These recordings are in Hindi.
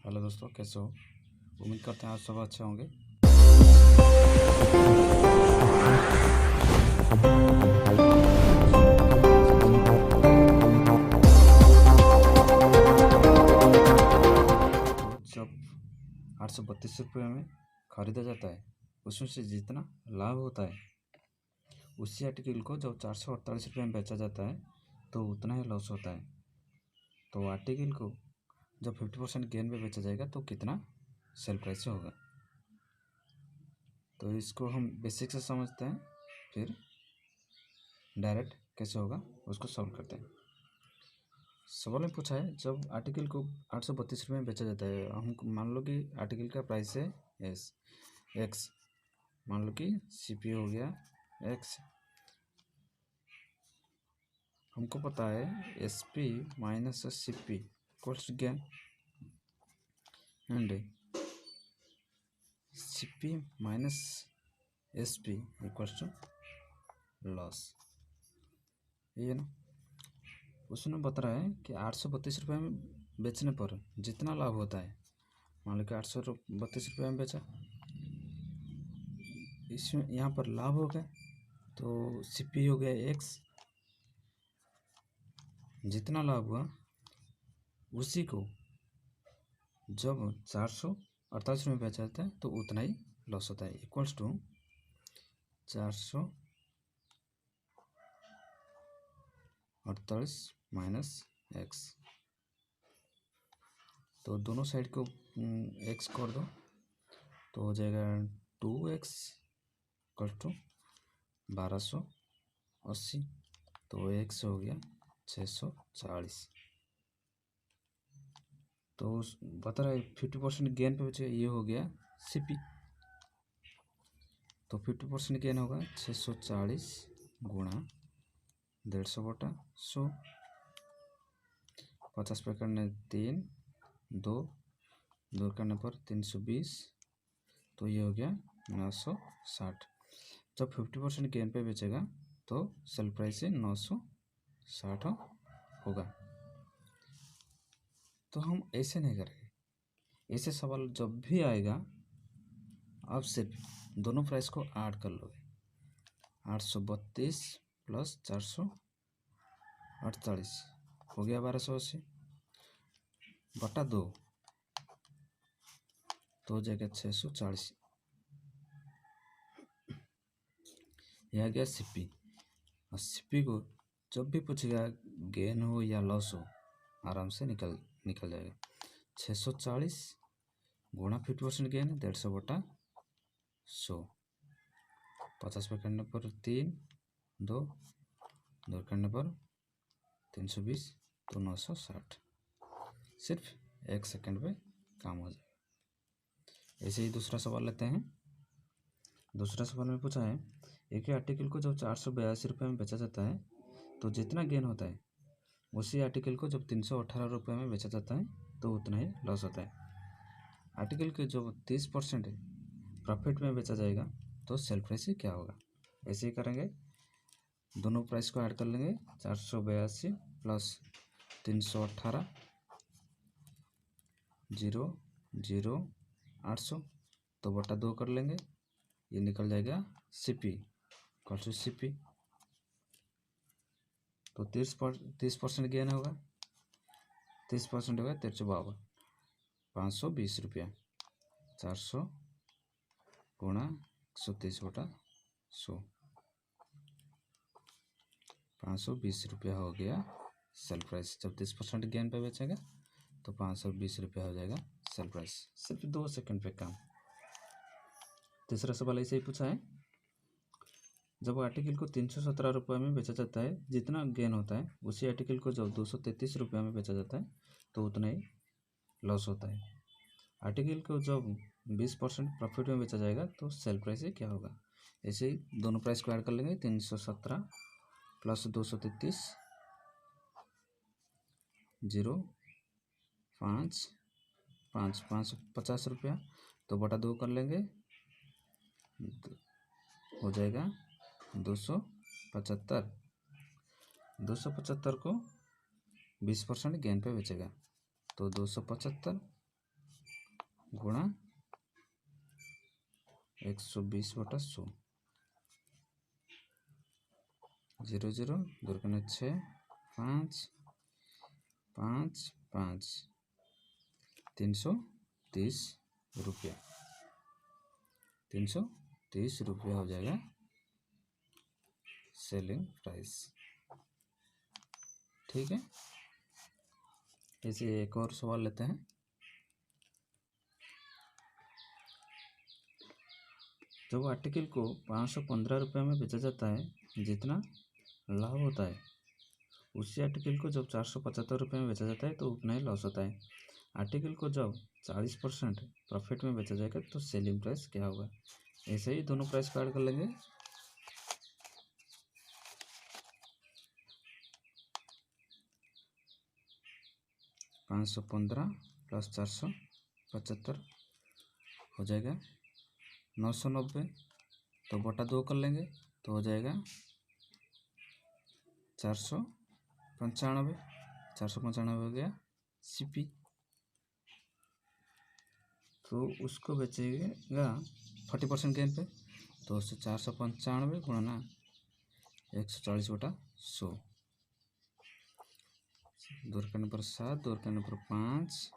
हेलो दोस्तों, कैसे हो? उम्मीद करते हैं आप सब अच्छे होंगे। तो जब 832 रुपये में ख़रीदा जाता है, उसमें से जितना लाभ होता है, उसी आर्टिकल को जब 448 रुपये में बेचा जाता है तो उतना ही लॉस होता है। तो आर्टिकल को जब 50% गेन पे बेचा जाएगा तो कितना सेल प्राइस होगा। तो इसको हम बेसिक से समझते हैं, फिर डायरेक्ट कैसे होगा उसको सॉल्व करते हैं। सवाल में पूछा है, जब आर्टिकल को 832 रुपये में बेचा जाता है, हम मान लो कि आर्टिकल का प्राइस है एक्स, मान लो कि सीपी हो गया एक्स। हमको पता है SP minus CP equals to gain, and CP minus SP equals to loss. ये है ना। उसने बता रहा है कि 832 रुपये में बेचने पर जितना लाभ होता है, मान लो कि 832 रुपये में बेचा, इसमें यहाँ पर लाभ हो गया तो सीपी हो गया एक्स। जितना लाभ हुआ उसी को जब 448 में बेचा जाता है तो उतना ही लॉस होता है, इक्वल्स टू 448 माइनस एक्स। तो दोनों साइड को एक्स कर दो तो हो जाएगा 2x इक्वल टू 1280। तो एक्स हो गया 640। तो बता रहा है 50% गेन पे बचे, ये हो गया सीपी। तो 50% गेन होगा 640 गुणा 150/100, 50 पे करने 3, 2 करने पर 320, तो ये हो गया 960। जब 50% गेन पे बेचेगा तो सेल प्राइस से 960 होगा। तो हम ऐसे नहीं करेंगे, ऐसे सवाल जब भी आएगा आप सिर्फ दोनों प्राइस को ऐड कर लोगे। 832 प्लस 448 हो गया 1280 बटा 2, तो हो जाएगा 640। यह आ गया सीपी। और सीपी को जब भी पूछेगा गेन हो या लॉस हो, आराम से निकल जाएगा। 640 गुणा 50% गेन 150/100, 50 पे करने पर 3, 2 करने पर 320, तो 960। सिर्फ 1 सेकंड पे काम हो जाएगा। ऐसे ही दूसरा सवाल लेते हैं। दूसरा सवाल में पूछा है, एक ही आर्टिकल को जब 482 रुपये में बेचा जाता है तो जितना गेन होता है, उसी आर्टिकल को जब 318 रुपये में बेचा जाता है तो उतना ही लॉस होता है। आर्टिकल के जब 30% प्रॉफिट में बेचा जाएगा तो सेल प्राइस क्या होगा। ऐसे ही करेंगे, दोनों प्राइस को ऐड कर लेंगे। 482 प्लस 318 0 0 800, तो बटा 2 कर लेंगे, ये निकल जाएगा सीपी इक्वल टू सीपी। तो 30% गेन होगा, 30% होगा 1352, 520 रुपया। 400 गुणा 130/100, 520 रुपया हो गया सेल प्राइस। जब 30% गेन पे बेचेगा तो 520 रुपया हो जाएगा सेल प्राइस। सिर्फ 2 सेकंड पे काम। तीसरा सवाल ऐसे ही पूछा है, जब आर्टिकल को 317 रुपये में बेचा जाता है, जितना गेन होता है उसी आर्टिकल को जब 233 रुपये में बेचा जाता है तो उतना ही लॉस होता है। आर्टिकल को जब 20% प्रॉफिट में बेचा जाएगा तो सेल प्राइस क्या होगा। ऐसे ही दोनों प्राइस को ऐड कर लेंगे। 317 प्लस 233 0 5 5 550 रुपया, तो बटा 2 कर लेंगे, हो जाएगा 275। 275 को 20% गेन पे बेचेगा तो 275 गुणा 120/100, 0 0 2 6 5 5 5 330 रुपया, 330 रुपया हो जाएगा सेलिंग प्राइस। ठीक है, ऐसे एक और सवाल लेते हैं। जब आर्टिकल को 515 रुपये में बेचा जाता है, जितना लाभ होता है, उसी आर्टिकल को जब 475 रुपये में बेचा जाता है तो उतना ही लॉस होता है। आर्टिकल को जब 40% प्रॉफिट में बेचा जाएगा तो सेलिंग प्राइस क्या होगा। ऐसे ही दोनों प्राइस को ऐड कर लेंगे। 515 प्लस 475 हो जाएगा 990, तो बटा 2 कर लेंगे तो हो जाएगा 495। 495 हो गया सीपी, तो उसको बेचेगा 40% गेन पे, तो उससे 495 गुणा 140/100, 2 करने पर 7, 2 करने पर 5,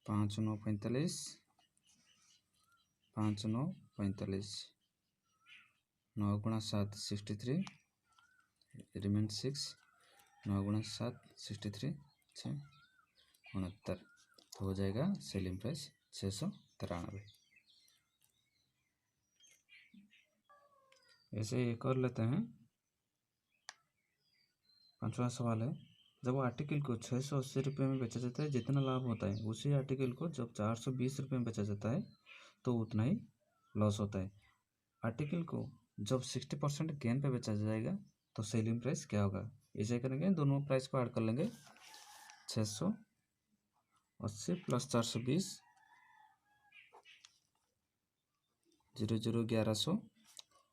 5 9 45, 5 9 45, 9 गुणा 7 63, रिमेन 6, 9 गुणा 7 63, 6 69, तो हो जाएगा सेलिंग प्राइस 693। ऐसे एक और लेते हैं। 5वां सवाल है, जब आर्टिकल को 680 रुपये में बेचा जाता है, जितना लाभ होता है, उसी आर्टिकल को जब 420 रुपये में बेचा जाता है तो उतना ही लॉस होता है। आर्टिकल को जब 60% गेन पे बेचा जाएगा तो सेलिंग प्राइस क्या होगा। ऐसे करेंगे, दोनों प्राइस को ऐड कर लेंगे। 680 प्लस 420, 0 0 1100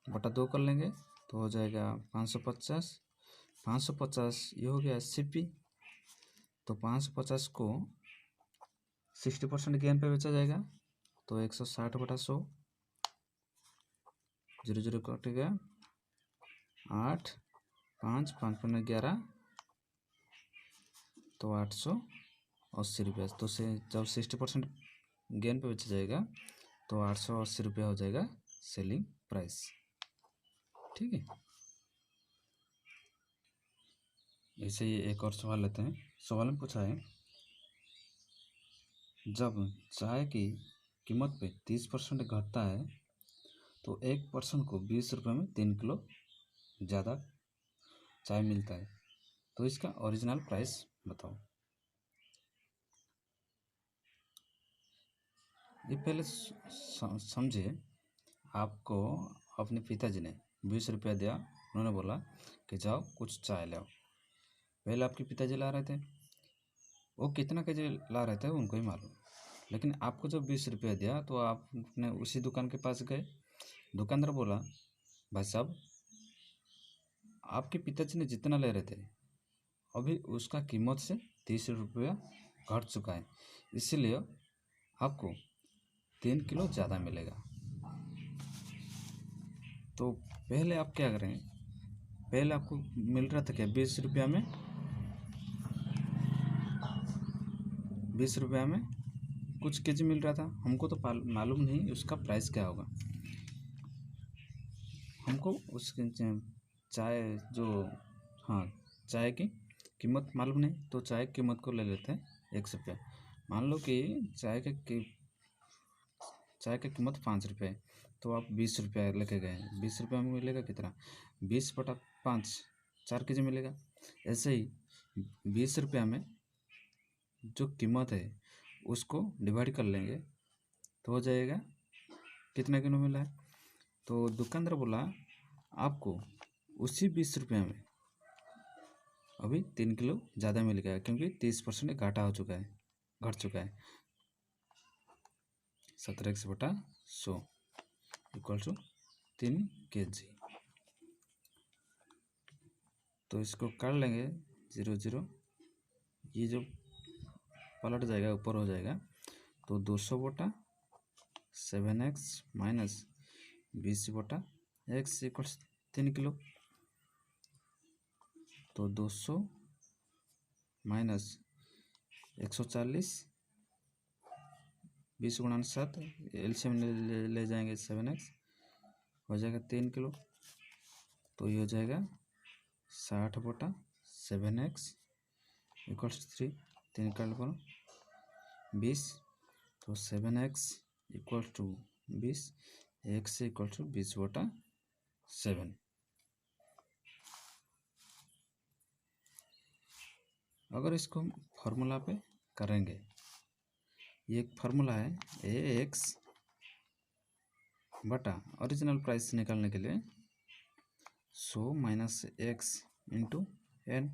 बटा 2 कर लेंगे तो हो जाएगा 550। 550 ये हो गया सीपी, तो 550 को 60% गेन पे बेचा जाएगा तो 160/100, 0 0 कटेगा 8, 5 5 5 11, तो 880 रुपया। तो से जब 60% गेन पे बेचा जाएगा तो 880 रुपया हो जाएगा सेलिंग प्राइस। ठीक है, ऐसे ही एक और सवाल लेते हैं। सवाल में पूछा है, जब चाय की कीमत पे 30% घटता है तो एक पर्सन को 20 रुपये में 3 किलो ज़्यादा चाय मिलता है, तो इसका ओरिजिनल प्राइस बताओ। ये पहले समझिए, आपको अपने पिताजी ने 20 रुपया दिया, उन्होंने बोला कि जाओ कुछ चाय लाओ। पहले आपके पिताजी ला रहे थे, वो कितना केजी ला रहे थे उनको ही मालूम, लेकिन आपको जब 20 रुपया दिया तो आपने उसी दुकान के पास गए। दुकानदार बोला, भाई साहब आपके पिताजी ने जितना ले रहे थे अभी उसका कीमत से 30 रुपया घट चुका है, इसीलिए आपको 3 किलो ज़्यादा मिलेगा। तो पहले आप क्या करेंगे, पहले आपको मिल रहा था क्या 20 रुपया में, 20 रुपया में कुछ केजी मिल रहा था, हमको तो मालूम नहीं उसका प्राइस क्या होगा। हमको उसके चाय जो, हाँ, चाय की कीमत मालूम नहीं, तो चाय की कीमत को ले लेते हैं 100 रुपया। मान लो कि चाय की कीमत 5 रुपये, तो आप 20 रुपया लेके गए, 20 रुपया में मिलेगा कितना, 20/5, 4 केजी मिलेगा। ऐसे ही 20 रुपया में जो कीमत है उसको डिवाइड कर लेंगे तो हो जाएगा कितना किलो मिला है। तो दुकानदार बोला आपको उसी 20 रुपये में अभी 3 किलो ज़्यादा मिल गया, क्योंकि 30% घाटा हो चुका है, घट चुका है। 17x/100 equal to 3 kg। तो इसको काट लेंगे 0 0, ये जो पलट जाएगा ऊपर हो जाएगा, तो 200 बटा 7x माइनस 20 बटा x इक्वल्स 3 किलो। तो 200 माइनस 140, 20 गुणा 7, एलसीएम ले जाएंगे 7x, हो जाएगा 3 किलो। तो ये हो जाएगा 60 बटा 7x इक्वल्स 3, 3 काट करो 20, तो 7x equal to 20, x equal to 20 बटा 7। अगर इसको हम फॉर्मूला पे करेंगे, ये एक फार्मूला है AX बटा ओरिजिनल प्राइस निकालने के लिए 100 माइनस x इंटू एन।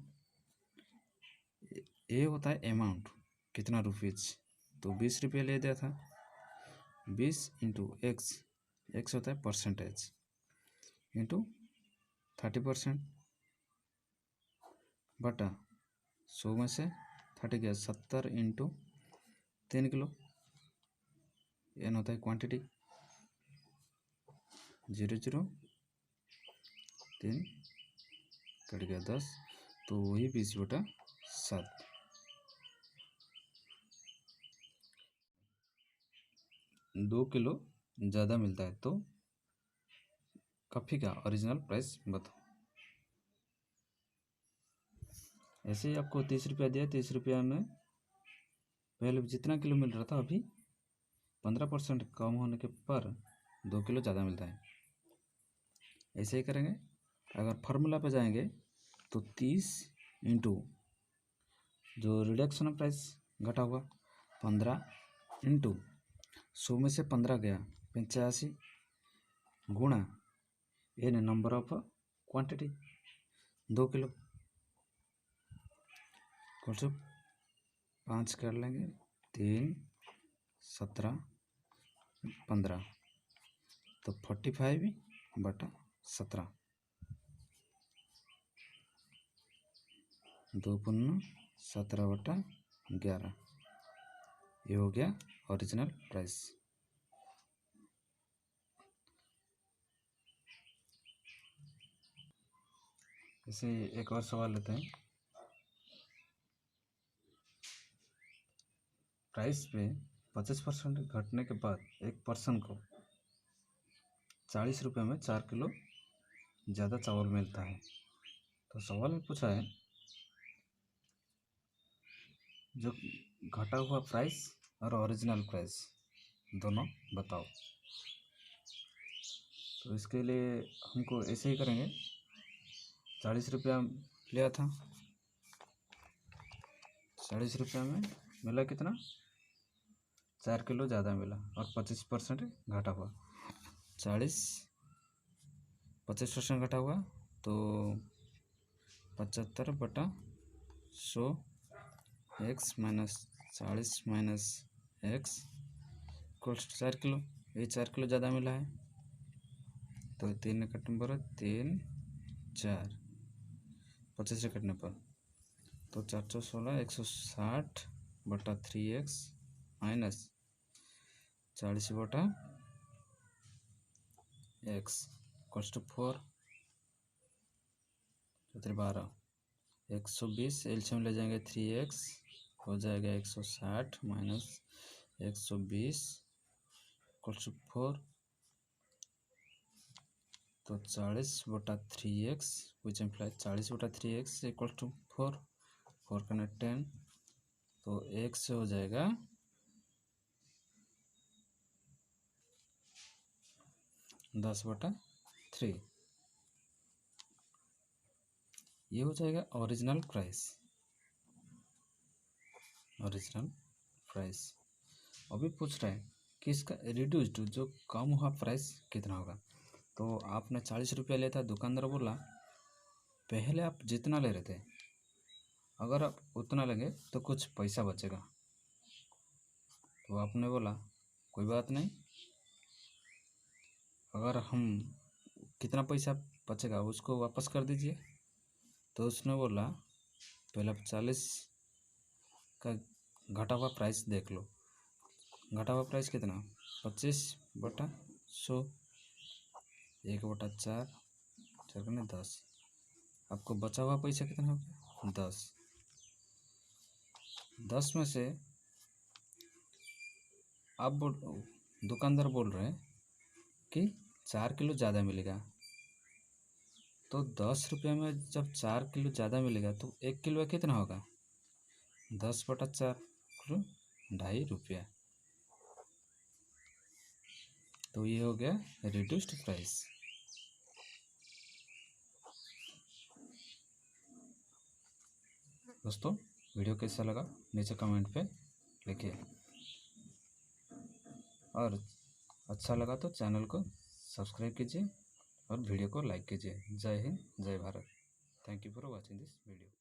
ए होता है अमाउंट, कितना रुपीज, तो 20 रुपये ले दिया था, 20 इंटू एक्स, एक्स होता है परसेंटेज, इंटू 30% बटा 100 में से 30 गया 70 इंटू 3 किलो, एन होता है क्वांटिटी, 0 0 3 कट गया 10, तो वही 20 बटा 7। दो किलो ज़्यादा मिलता है तो कॉफ़ी का ओरिजिनल प्राइस बताओ। ऐसे ही आपको 30 रुपया दिया, 30 रुपया में पहले जितना किलो मिल रहा था अभी 15% कम होने के पर 2 किलो ज़्यादा मिलता है। ऐसे ही करेंगे। अगर फार्मूला पे जाएंगे तो 30 इंटू जो रिडक्शन प्राइस घटा हुआ 15 इंटू 100 में से 15 गया 85 गुणा N number of quantity 2 kilo, कुछ 5 कर लेंगे, 3 17 15, तो 45 बटा 17, 2 पुनः 17 बटा 11, ये हो गया ओरिजिनल प्राइस। इसे एक और सवाल लेते हैं। प्राइस पे 25% घटने के बाद एक पर्सन को 40 रुपये में 4 किलो ज़्यादा चावल मिलता है। तो सवाल में पूछा है जो घटा हुआ प्राइस और ओरिजिनल प्राइस दोनों बताओ। तो इसके लिए हमको ऐसे ही करेंगे, 40 रुपया लिया था, 40 रुपया में मिला कितना, 4 किलो ज़्यादा मिला और 25% घटा हुआ, 25% घटा हुआ तो 75 बटा 100 x minus 40 minus x equals 4 kilo, ये 4 किलो ज़्यादा मिला है, तो 3 कटने पर 3 4 25 से कटने पर तो 416 160 बटा 3x माइनस 40 बटा x इक्वल्स टू 4, 12, 120 एलसीएम ले जाएंगे 3x, हो जाएगा 160 माइनस 120 इक्वल्स टू 4, तो 40 बटा 3x विच इम्प्लाई 40 बटा 3x इक्वल टू 4, 4 का 10, तो x से हो जाएगा 10 बटा 3, ये हो जाएगा ओरिजिनल प्राइस। ओरिजिनल प्राइस अभी पूछ रहा है कि इसका रिड्यूस्ड जो कम हुआ प्राइस कितना होगा। तो आपने 40 रुपया लिया था, दुकानदार बोला पहले आप जितना ले रहे थे अगर आप उतना लेंगे तो कुछ पैसा बचेगा, तो आपने बोला कोई बात नहीं, अगर हम कितना पैसा बचेगा उसको वापस कर दीजिए। तो उसने बोला पहले आप 40 का घटा हुआ प्राइस देख लो, घटा हुआ प्राइस कितना 25/100 1/4 4 करने 10। आपको बचा हुआ पैसा कितना हो गया 10। 10 में से आप दुकानदार बोल रहे हैं कि 4 किलो ज़्यादा मिलेगा, तो 10 रुपये में जब 4 किलो ज़्यादा मिलेगा तो 1 किलो कितना होगा 10/4 2.5 रुपया। तो ये हो गया रिड्यूस्ड प्राइस। दोस्तों वीडियो कैसा लगा नीचे कमेंट पे लिखिए, और अच्छा लगा तो चैनल को सब्सक्राइब कीजिए और वीडियो को लाइक कीजिए। जय हिंद जय Bharat. Thank you for watching this video.